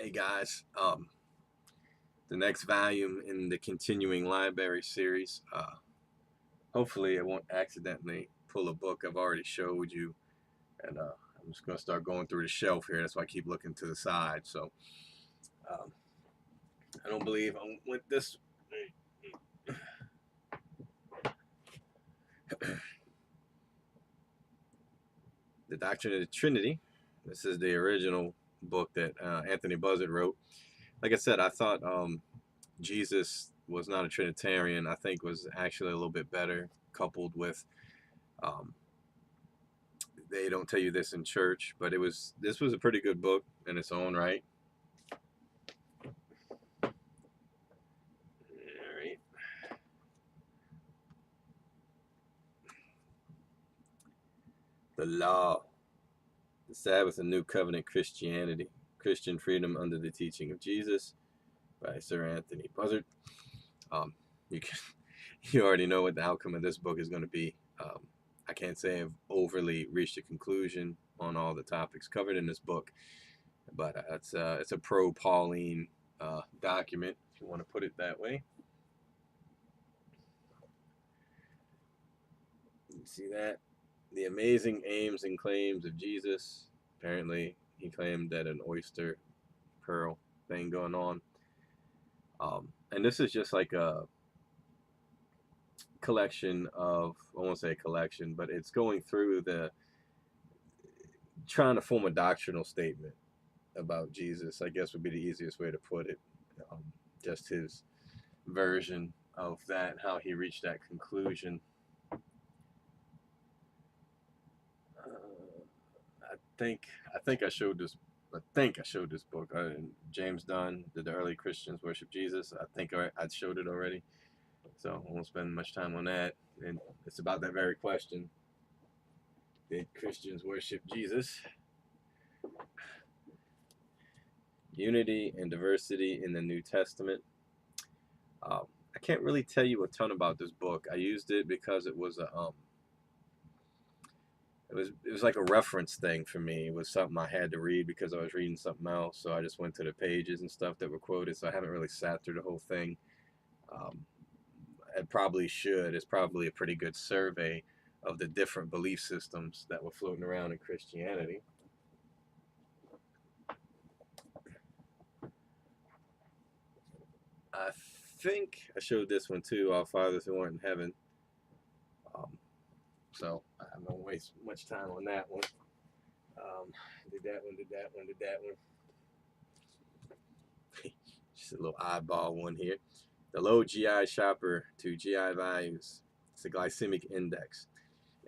Hey guys, the next volume in the continuing library series. Hopefully, I won't accidentally pull a book I've already showed you, and I'm just gonna start going through the shelf here. That's why I keep looking to the side. So um, I don't believe I went this. The Doctrine of the Trinity. This is the original book that Anthony Buzzard wrote. Like I said, I thought Jesus was not a Trinitarian. I think was actually a little bit better, coupled with um, they don't tell you this in church, but this was a pretty good book in its own right. All right. The Law, the Sabbath, and New Covenant Christianity, Christian Freedom under the Teaching of Jesus by Sir Anthony Buzzard. Um, you can, you already know what the outcome of this book is going to be. I can't say I've overly reached a conclusion on all the topics covered in this book, but it's a pro-Pauline document, if you want to put it that way. You see that? The amazing aims and claims of Jesus. Apparently, he claimed that an oyster pearl thing going on. And this is just like a collection of, I won't say a collection, but it's going through trying to form a doctrinal statement about Jesus, I guess would be the easiest way to put it. Just his version of that, how he reached that conclusion. I think I showed this. I think I showed this book. James Dunn, Did the Early Christians Worship Jesus? I think I showed it already, so I won't spend much time on that. And it's about that very question: Did Christians worship Jesus? Unity and diversity in the New Testament. I can't really tell you a ton about this book. I used it because it was it was like a reference thing for me. It was something I had to read because I was reading something else. So I just went to the pages and stuff that were quoted. So I haven't really sat through the whole thing. Um, I probably should. It's probably a pretty good survey of the different belief systems that were floating around in Christianity. I think I showed this one too, Our Fathers Who Art in Heaven. So I'm going to waste much time on that one. Did that one, did that one, did that one. Just a little oddball one here. The low GI shopper to GI values. It's a glycemic index.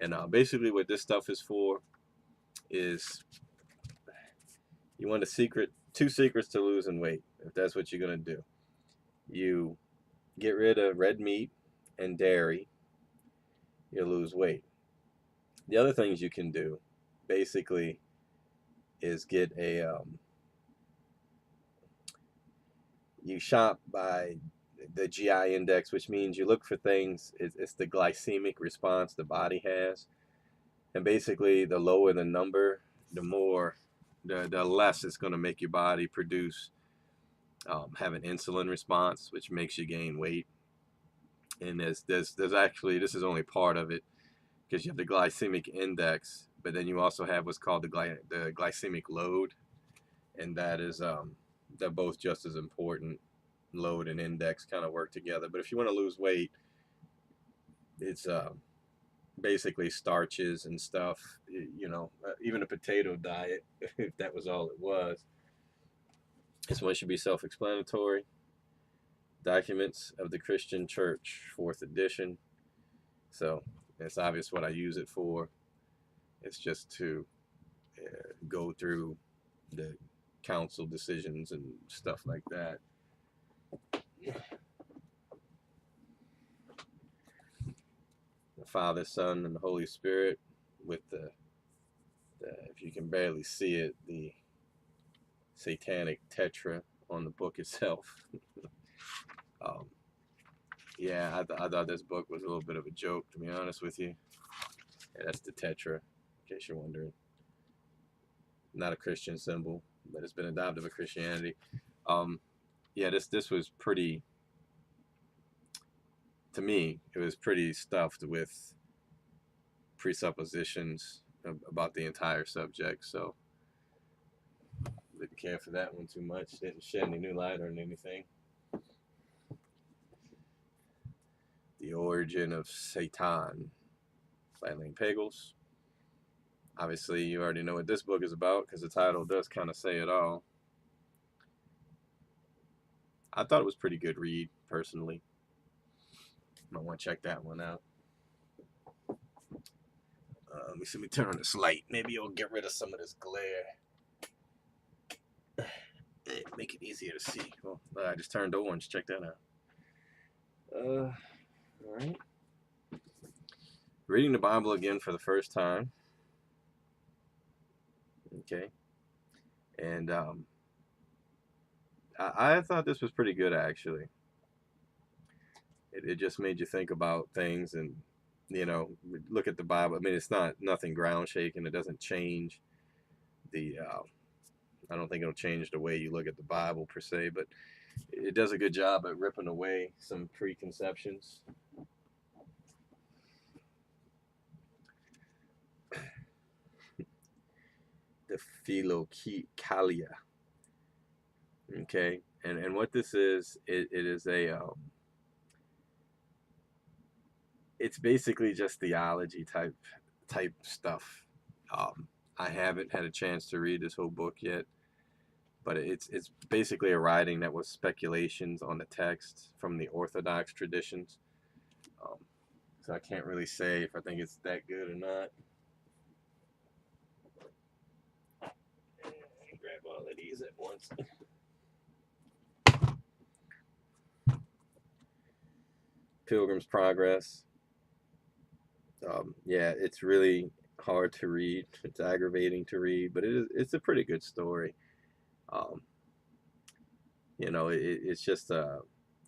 And basically what this stuff is for is you want two secrets to losing weight, if that's what you're going to do. You get rid of red meat and dairy, you'll lose weight. The other things you can do basically is get you shop by the GI index, which means you look for things, it's the glycemic response the body has. And basically, the lower the number, the less it's going to make your body produce, have an insulin response, which makes you gain weight. And there's actually, this is only part of it, because you have the glycemic index, but then you also have what's called the glycemic load, and they're both just as important. Load and index kind of work together. But if you want to lose weight, it's basically starches and stuff. Even a potato diet, if that was all it was. This one should be self-explanatory. Documents of the Christian Church, 4th edition. So it's obvious what I use it for. It's just to go through the council decisions and stuff like that. The Father, Son, and the Holy Spirit with the if you can barely see it, the satanic tetra on the book itself. Yeah, I thought this book was a little bit of a joke, to be honest with you. Yeah, that's the tetra, in case you're wondering. Not a Christian symbol. but it's been adopted by Christianity. Yeah, this was pretty, to me, it was pretty stuffed with presuppositions about the entire subject. So didn't care for that one too much. Didn't shed any new light on anything. The Origin of Satan by Elaine Pagels. Obviously, you already know what this book is about because the title does kind of say it all. I thought it was a pretty good read, personally. Might want to check that one out. Let me see. Let me turn on this light. Maybe it'll get rid of some of this glare. Make it easier to see. Well, I just turned orange. Check that out. All right. Reading the Bible again for the first time. Okay. And I thought this was pretty good, actually. It just made you think about things and, look at the Bible. I mean, it's nothing ground shaking. It doesn't change the, I don't think it'll change the way you look at the Bible per se, but it does a good job at ripping away some preconceptions. The Philokalia. Okay, and what this is, it is it's basically just theology type stuff. I haven't had a chance to read this whole book yet, but it's basically a writing that was speculations on the text from the Orthodox traditions. So I can't really say if I think it's that good or not. Grab all of these at once. Pilgrim's Progress. Yeah, it's really hard to read. It's aggravating to read, but it's a pretty good story. Um, it's just a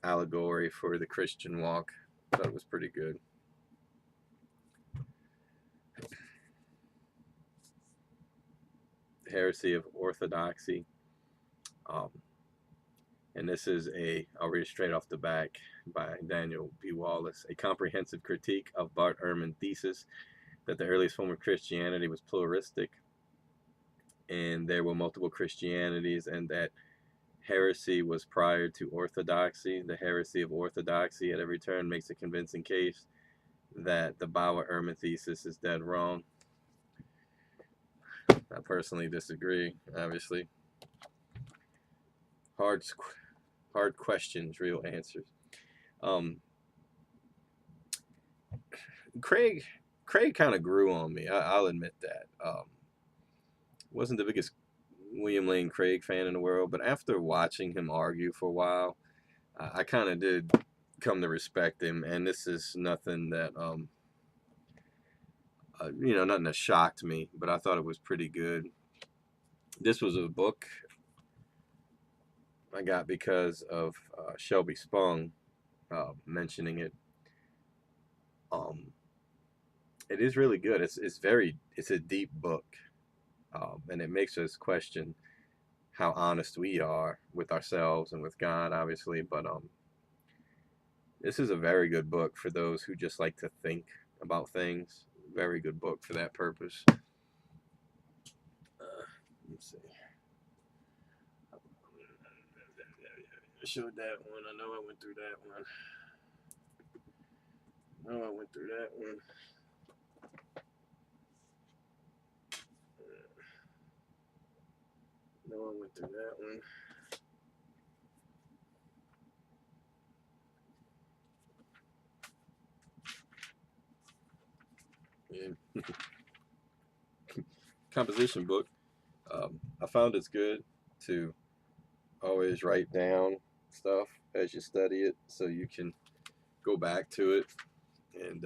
allegory for the Christian walk. I thought it was pretty good. Heresy of Orthodoxy. And this is I'll read it straight off the back by Daniel B. Wallace, a comprehensive critique of Bart Ehrman's thesis that the earliest form of Christianity was pluralistic and there were multiple Christianities and that heresy was prior to orthodoxy. The heresy of orthodoxy at every turn makes a convincing case that the Bauer-Ehrman thesis is dead wrong. I personally disagree, obviously. Hard questions, real answers. Craig kind of grew on me. I'll admit that. Wasn't the biggest William Lane Craig fan in the world, but after watching him argue for a while, I kind of did come to respect him. And this is nothing that nothing that shocked me, but I thought it was pretty good. This was a book I got because of Shelby Spong mentioning it. It is really good. It's a deep book, and it makes us question how honest we are with ourselves and with God, obviously. But this is a very good book for those who just like to think about things. Very good book for that purpose. Let's see. I showed that one. I know I went through that one. Yeah. Composition book. I found it's good to always write down stuff as you study it so you can go back to it, and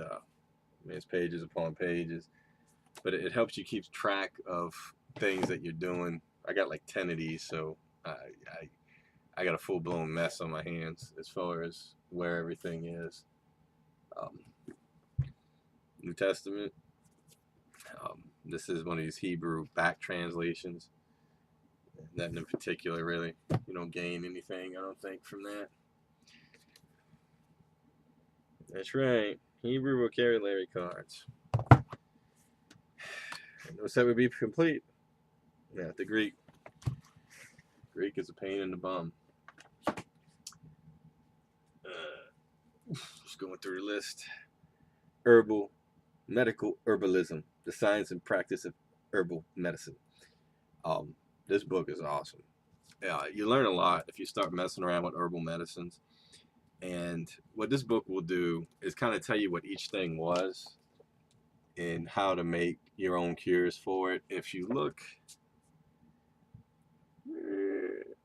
it's pages upon pages, but it helps you keep track of things that you're doing. I got like 10 of these, so I got a full-blown mess on my hands as far as where everything is. New Testament. This is one of these Hebrew back translations. Nothing in particular, really. You don't gain anything, I don't think, from that. That's right. Hebrew vocabulary cards. No set would be complete. Yeah, the Greek. Greek is a pain in the bum. Just going through the list. Herbal, medical herbalism, the science and practice of herbal medicine. Um, this book is awesome. You learn a lot if you start messing around with herbal medicines. And what this book will do is kind of tell you what each thing was and how to make your own cures for it. If you look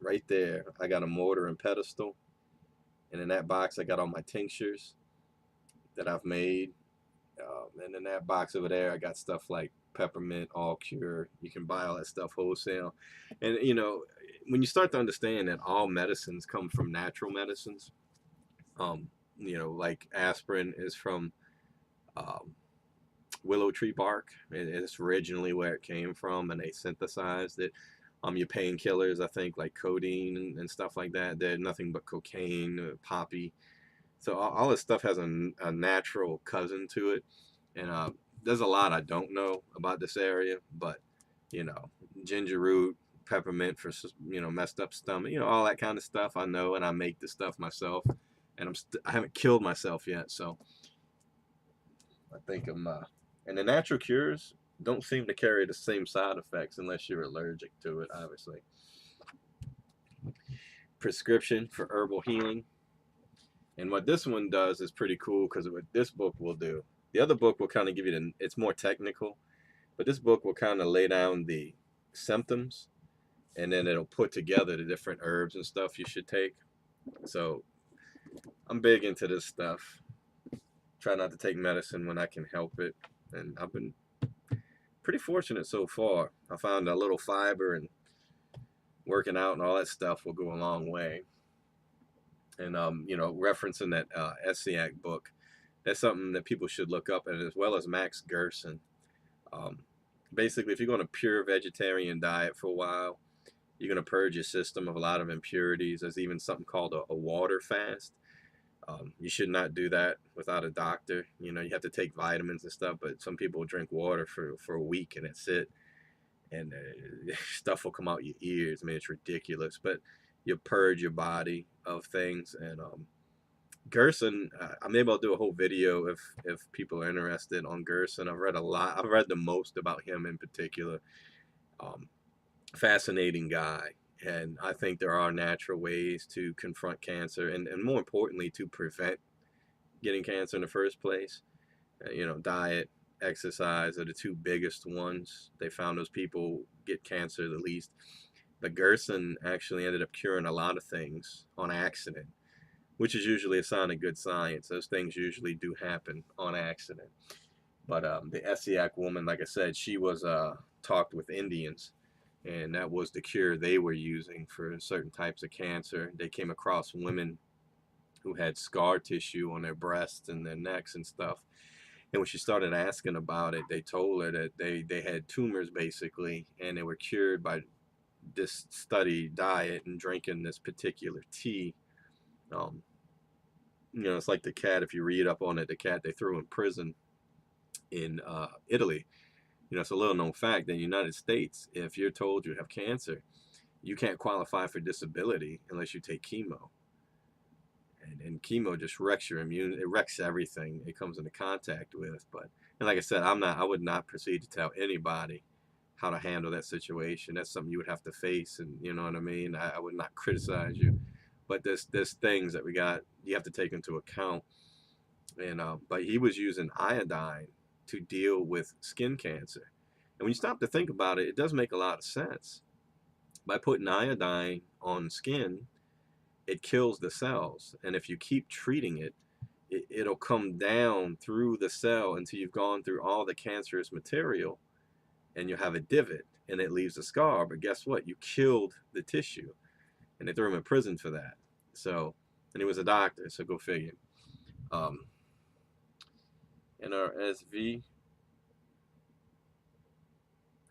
right there, I got a mortar and pedestal. And in that box, I got all my tinctures that I've made. And in that box over there, I got stuff like peppermint, all cure. You can buy all that stuff wholesale. And, you know, when you start to understand that all medicines come from natural medicines, you know, like aspirin is from um, willow tree bark. It's originally where it came from, and they synthesized it. Your painkillers, I think, like codeine and stuff like that, they're nothing but cocaine, poppy. So all this stuff has a natural cousin to it. And there's a lot I don't know about this area, but, you know, ginger root, peppermint for, you know, messed up stomach, you know, all that kind of stuff I know, and I make the stuff myself. And I haven't killed myself yet, so I think and the natural cures don't seem to carry the same side effects unless you're allergic to it, obviously. Prescription for herbal healing. And what this one does is pretty cool because what this book will do. The other book will kind of give you it's more technical, but this book will kind of lay down the symptoms, and then it'll put together the different herbs and stuff you should take. So I'm big into this stuff. Try not to take medicine when I can help it. And I've been pretty fortunate so far. I found a little fiber, and working out and all that stuff will go a long way. And you know, referencing that Esiac book, that's something that people should look up, and as well as Max Gerson. Um, Basically, if you're going to pure vegetarian diet for a while, you're going to purge your system of a lot of impurities. There's even something called a water fast. You should not do that without a doctor. You know, you have to take vitamins and stuff, but some people drink water for a week and that's it. And stuff will come out your ears. I mean, it's ridiculous. But you purge your body of things. And Gerson, maybe I'll do a whole video if people are interested on Gerson. I've read a lot. I've read the most about him in particular. Um, Fascinating guy. And I think there are natural ways to confront cancer and more importantly, to prevent getting cancer in the first place. You know, diet, exercise are the two biggest ones. They found those people get cancer the least. But Gerson actually ended up curing a lot of things on accident, which is usually a sign of good science. Those things usually do happen on accident. But the Esiac woman, like I said, she was talked with Indians, and that was the cure they were using for certain types of cancer. They came across women who had scar tissue on their breasts and their necks and stuff. And when she started asking about it, they told her that they had tumors basically, and they were cured by this study diet and drinking this particular tea. Um, you know, it's like the cat, if you read up on it, the cat they threw in prison in Italy. You know, it's a little known fact that in the United States, if you're told you have cancer, you can't qualify for disability unless you take chemo. And chemo just wrecks your immune. It wrecks everything it comes into contact with. But and like I said, I would not proceed to tell anybody how to handle that situation. That's something you would have to face, and you know what I mean. I would not criticize you, but there's things that you have to take into account. And but he was using iodine to deal with skin cancer. And when you stop to think about it, it does make a lot of sense. By putting iodine on skin, it kills the cells. And if you keep treating it, it'll come down through the cell until you've gone through all the cancerous material and you have a divot and it leaves a scar. But guess what? You killed the tissue. And they threw him in prison for that. So, and he was a doctor, so go figure. Um, NRSV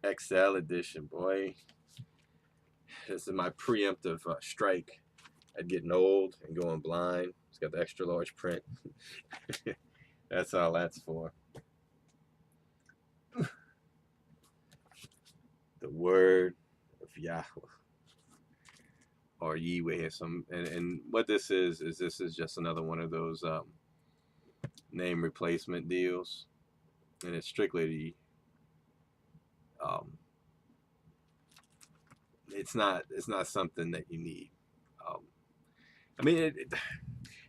XL edition, boy. this is my preemptive strike at getting old and going blind. It's got the extra large print. That's all that's for. The word of Yahweh or Yahweh, and what this is this is just another one of those name replacement deals, and it's strictly it's not something that you need. Um, I mean,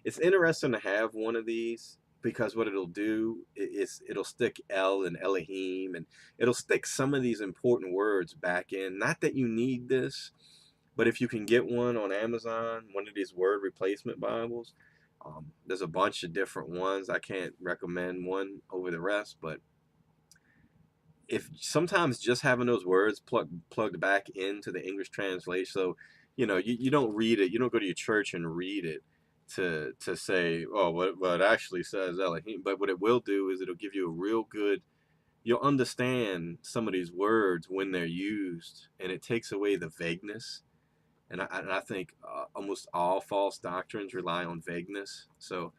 it's interesting to have one of these because what it'll do is it'll stick El and Elohim, and it'll stick some of these important words back in. Not that you need this, but if you can get one on Amazon, one of these word replacement Bibles, there's a bunch of different ones. I can't recommend one over the rest, but if sometimes just having those words plugged back into the English translation, so you don't read it, you don't go to your church and read it to say, oh, what it actually says Elohim, but what it will do is it'll give you a real good, you'll understand some of these words when they're used, and it takes away the vagueness. And I think almost all false doctrines rely on vagueness, so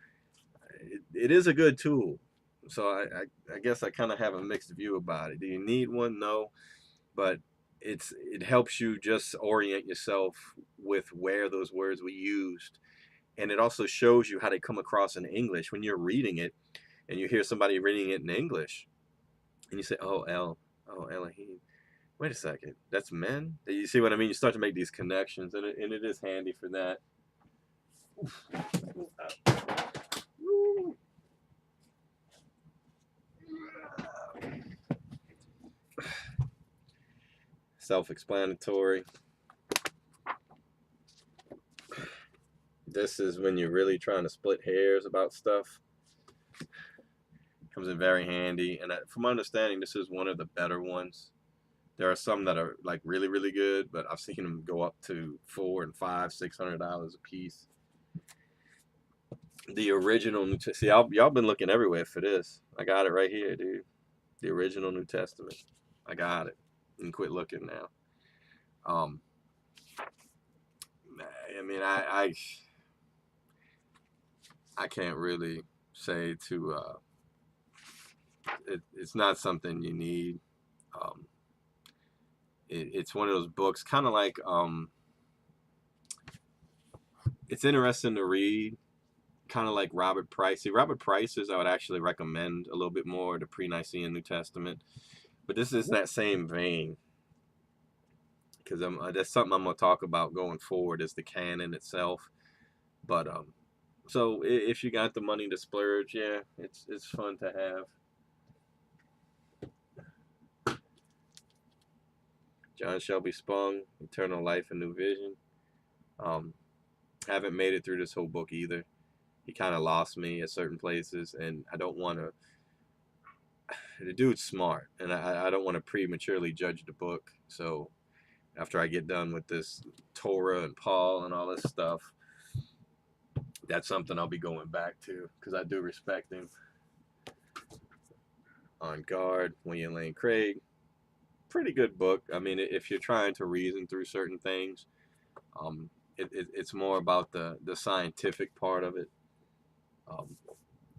it is a good tool. So I guess I kind of have a mixed view about it. Do you need one? No, but it helps you just orient yourself with where those words were used, and it also shows you how they come across in English when you're reading it, and you hear somebody reading it in English, and you say, "Oh, Elohim. Wait a second, that's men." You see what I mean? You start to make these connections, and it is handy for that. Self-explanatory. This is when you're really trying to split hairs about stuff. Comes in very handy, and from my understanding, this is one of the better ones. There are some that are like really, really good, but I've seen them go up to $400 and $500-$600 a piece. The original New Testament. See, y'all been looking everywhere for this. I got it right here, dude. The original New Testament. I got it. And quit looking now. I mean, I can't really say to. It's not something you need. It's one of those books, kind of like it's interesting to read, kind of like Robert Price. See, Robert Price's I would actually recommend a little bit more, the Pre-Nicene New Testament, but this is that same vein, because that's something I'm gonna talk about going forward, is the canon itself. But so if you got the money to splurge, yeah, it's fun to have. John Shelby Spong, Eternal Life and New Vision. Haven't made it through this whole book either. He kind of lost me at certain places, and I don't want to. The dude's smart, and I don't want to prematurely judge the book. So after I get done with this Torah and Paul and all this stuff, that's something I'll be going back to, because I do respect him. On Guard, William Lane Craig. Pretty good book. I mean, if you're trying to reason through certain things, it's more about the scientific part of it.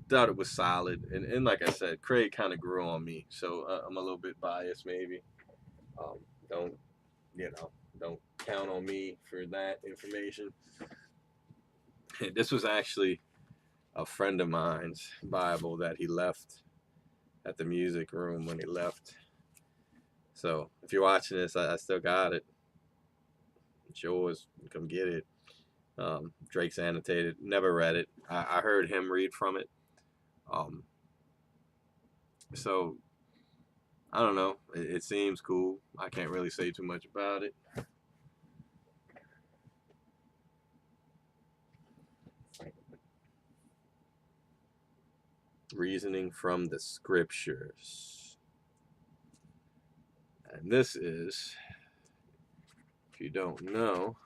Thought it was solid, and like I said, Craig kind of grew on me, so I'm a little bit biased maybe. Don't don't count on me for that information. This was actually a friend of mine's Bible that he left at the music room when he left. So if you're watching this, I still got it. It's yours. Come get it. Drake's annotated. Never read it. I heard him read from it. So I don't know. It seems cool. I can't really say too much about it. Reasoning from the Scriptures. And this is, if you don't know,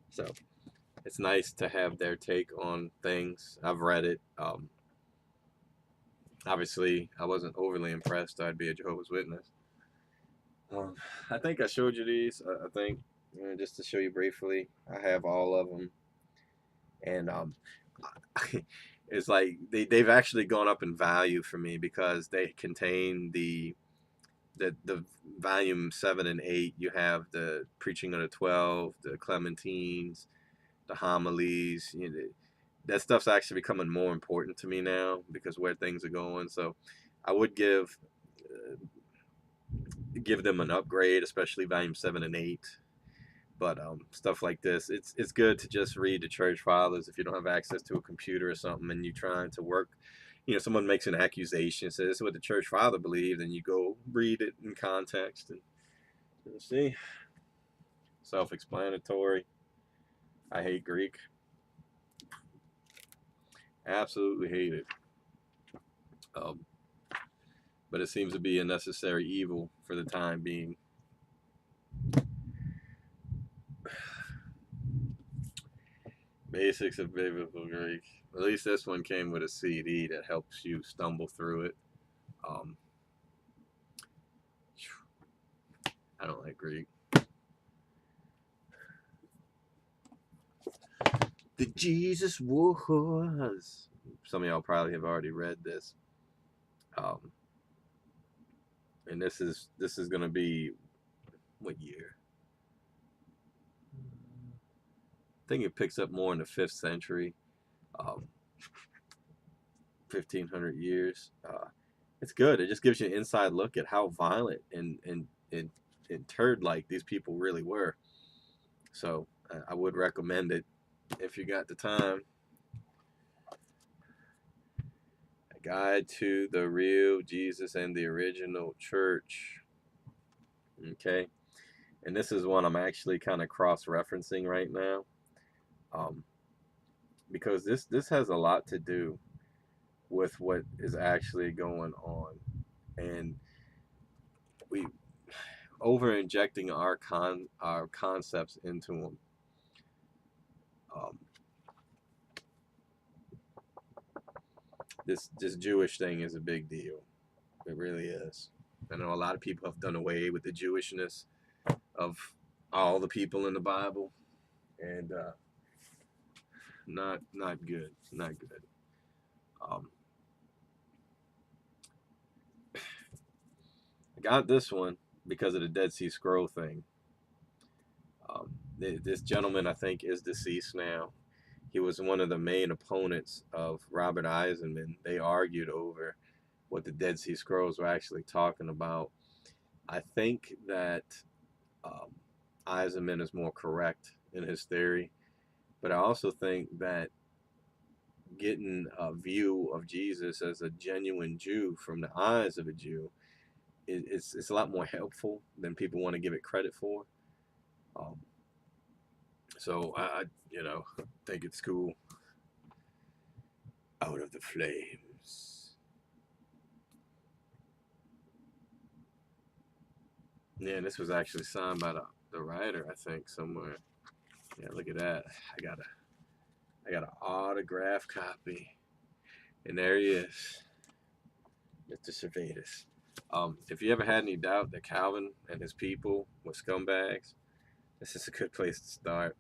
so it's nice to have their take on things. I've read it. Obviously, I wasn't overly impressed. I'd be a Jehovah's Witness. Um, I think I showed you these. I think just to show you briefly, I have all of them, and it's like they've actually gone up in value for me because they contain the volume 7 and 8. You have the preaching of the 12, the Clementines, the homilies. You know, that stuff's actually becoming more important to me now because where things are going. So I would give them an upgrade, especially volume 7 and 8. But stuff like this, it's good to just read the church fathers if you don't have access to a computer or something and you're trying to work. Someone makes an accusation, says this is what the church father believed, and you go read it in context and see. Self-explanatory. I hate Greek. Absolutely hate it. Um, but it seems to be a necessary evil for the time being. Basics of Biblical Greek. At least this one came with a CD that helps you stumble through it. Um, I don't like Greek. The Jesus was. Some of y'all probably have already read this. And this is gonna be what year? I think it picks up more in the 5th century, 1500 years. It's good. It just gives you an inside look at how violent and turd-like these people really were. So I would recommend it if you got the time. A Guide to the Real Jesus and the Original Church. Okay. And this is one I'm actually kind of cross-referencing right now, because this has a lot to do with what is actually going on, and we over injecting our concepts into them. This Jewish thing is a big deal. It really is. I know a lot of people have done away with the Jewishness of all the people in the Bible, and not good. Not good. I got this one because of the Dead Sea Scroll thing. This gentleman, I think, is deceased now. He was one of the main opponents of Robert Eisenman. They argued over what the Dead Sea Scrolls were actually talking about. I think that Eisenman is more correct in his theory, but I also think that getting a view of Jesus as a genuine Jew from the eyes of a Jew it's a lot more helpful than people want to give it credit for. So I think it's cool. Out of the Flames. Yeah, and this was actually signed by the writer, I think, somewhere. Yeah, look at that. I got an autograph copy. And there he is. Mr. Servetus. If you ever had any doubt that Calvin and his people were scumbags, this is a good place to start.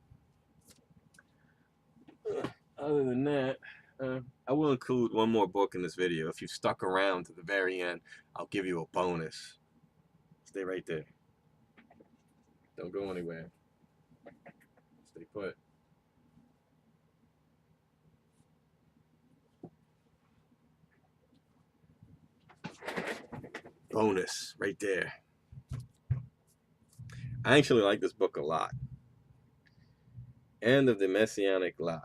Other than that, I will include one more book in this video. If you stuck around to the very end, I'll give you a bonus. Stay right there. Don't go anywhere. Stay put. Bonus right there. I actually like this book a lot. End of the Messianic Lie.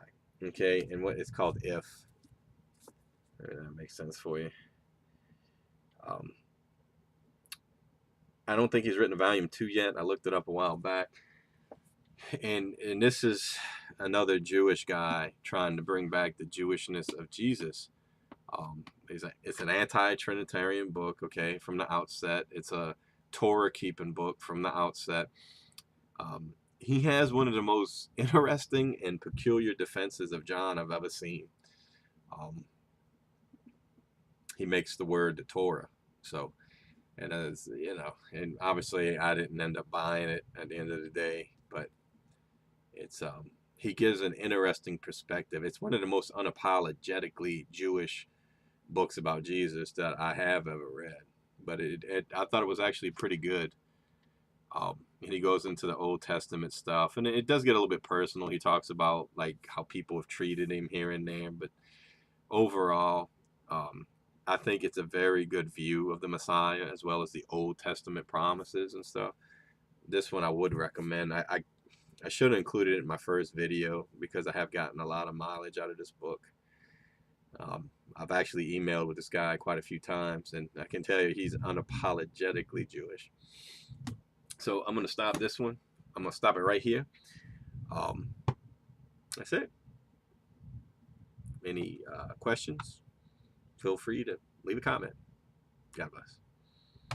Okay, and what it's called If. That makes sense for you. I don't think he's written a volume 2 yet. I looked it up a while back. And this is another Jewish guy trying to bring back the Jewishness of Jesus. It's an anti-Trinitarian book, okay, from the outset. It's a Torah-keeping book from the outset. He has one of the most interesting and peculiar defenses of John I've ever seen. he makes the word the Torah. So, and as you know, and obviously I didn't end up buying it at the end of the day, but it's he gives an interesting perspective. It's one of the most unapologetically Jewish books about Jesus that I have ever read. But I thought it was actually pretty good. And he goes into the Old Testament stuff, and it does get a little bit personal. He talks about like how people have treated him here and there, but overall, um, I think it's a very good view of the Messiah as well as the Old Testament promises and stuff. This one I would recommend. I should have included it in my first video because I have gotten a lot of mileage out of this book. I've actually emailed with this guy quite a few times, and I can tell you he's unapologetically Jewish. So I'm going to stop this one. I'm going to stop it right here. Um, that's it. Any questions? Feel free to leave a comment. God bless.